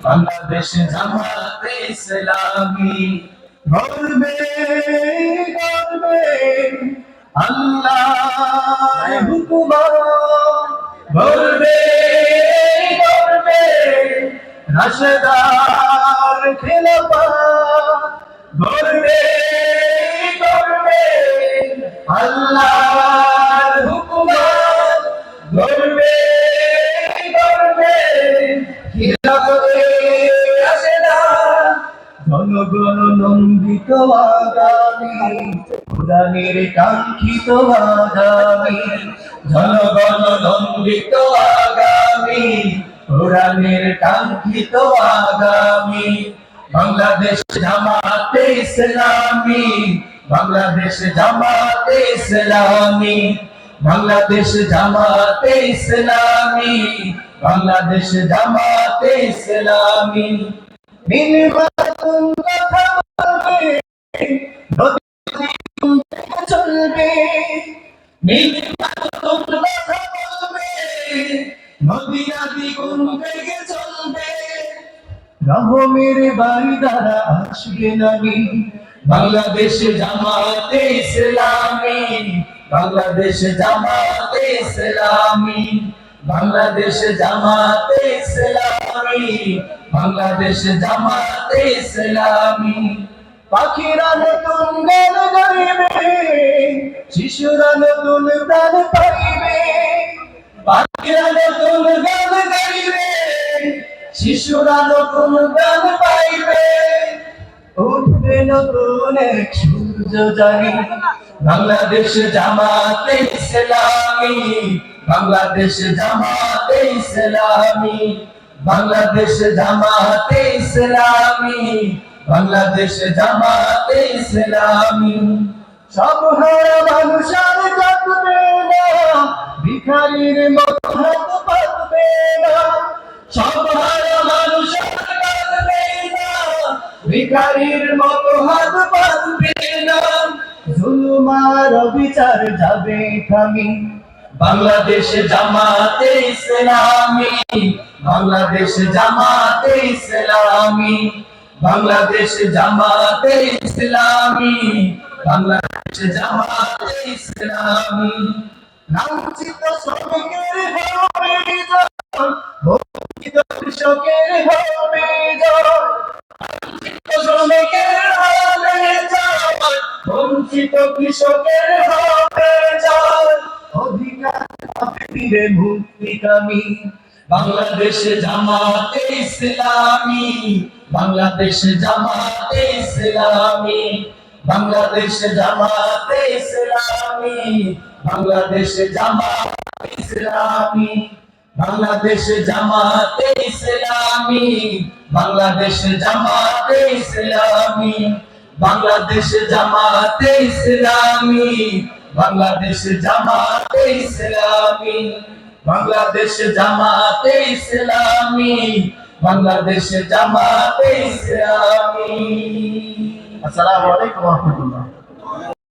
বাংলাদেশ জামাতে ইসলামী গর্বে গর্বে আল্লাহর হুকুম গর্বে গর্বে রাশেদার খেলাফত গর্বে গর্বে আল্লাহর হুকুম গর্বে গর্বে জনগণ নন্দিত আগামী কোরআনের কাঙ্ক্ষিত আগামী জনগণ নন্দিত আগামী কোরআনের কাঙ্ক্ষিত আগামী বাংলাদেশ জামাতে ইসলামী বাংলাদেশ জামাতে ইসলামী বাংলাদেশ জামাতে ইসলামী বাংলাদেশ জামাতে ইসলামী নির্বাচন কথা বলবে চলবে নির্বাচন কথা বলবে নদীয়া দ্বিগুণ বেগে চলবে রহমের বাড়ি দ্বারা আসবে নামি বাংলাদেশ জামাতে ইসলামী বাংলাদেশ জামাতে ইসলামী বাংলাদেশ জামাতে ইসলামী বাংলাদেশ জামাতে ইসলামী পাখিরা নতুন গান গাইবে শিশুরা নতুন প্রাণ পাইবে পাখিরা নতুন গান গাইবে শিশুরা নতুন প্রাণ পাইবে উঠবে নতুন এক সূর্য জানি বাংলাদেশ জামাতে ইসলামী বাংলাদেশ জামাতে ইসলামী বাংলাদেশ জামাতে ইসলামী বাংলাদেশ জামাতে ইসলামী সব হারা মানুষ আর কাঁদবে না ভিখারির মতো হাত পাতবে না সব হারা মানুষ আর কাঁদবে না ভিখারির মতো হাত পাতবে না জুলুম আর বিচার যাবে থামি বাংলাদেশ জামাতে ইসলামী বাংলাদেশ জামাতে ইসলামী বাংলাদেশ জামাতে ইসলামী বাংলাদেশ জামাতে ইসলামী লাঞ্ছিত শ্রমিকের হবে জয় বঞ্চিত কৃষকের হবে জয় লাঞ্ছিত শ্রমিকের হবে জয় বঞ্চিত কৃষকের হবে জয় অধিকার ফিরে মুক্তিকামী বাংলাদেশ জামাতে ইসলামী বাংলাদেশ জামাতে ইসলামী বাংলাদেশ জামাতে ইসলামী বাংলাদেশ জামাতে ইসলামী বাংলাদেশ জামাতে ইসলামী বাংলাদেশ জামাতে ইসলামী বাংলাদেশ জামাতে ইসলামী বাংলাদেশ জামাতে ইসলামী বাংলাদেশ জামাতে ইসলামী বাংলাদেশ জামাতে ইসলামী। আসসালামু আলাইকুম ওয়া রাহমাতুল্লাহ।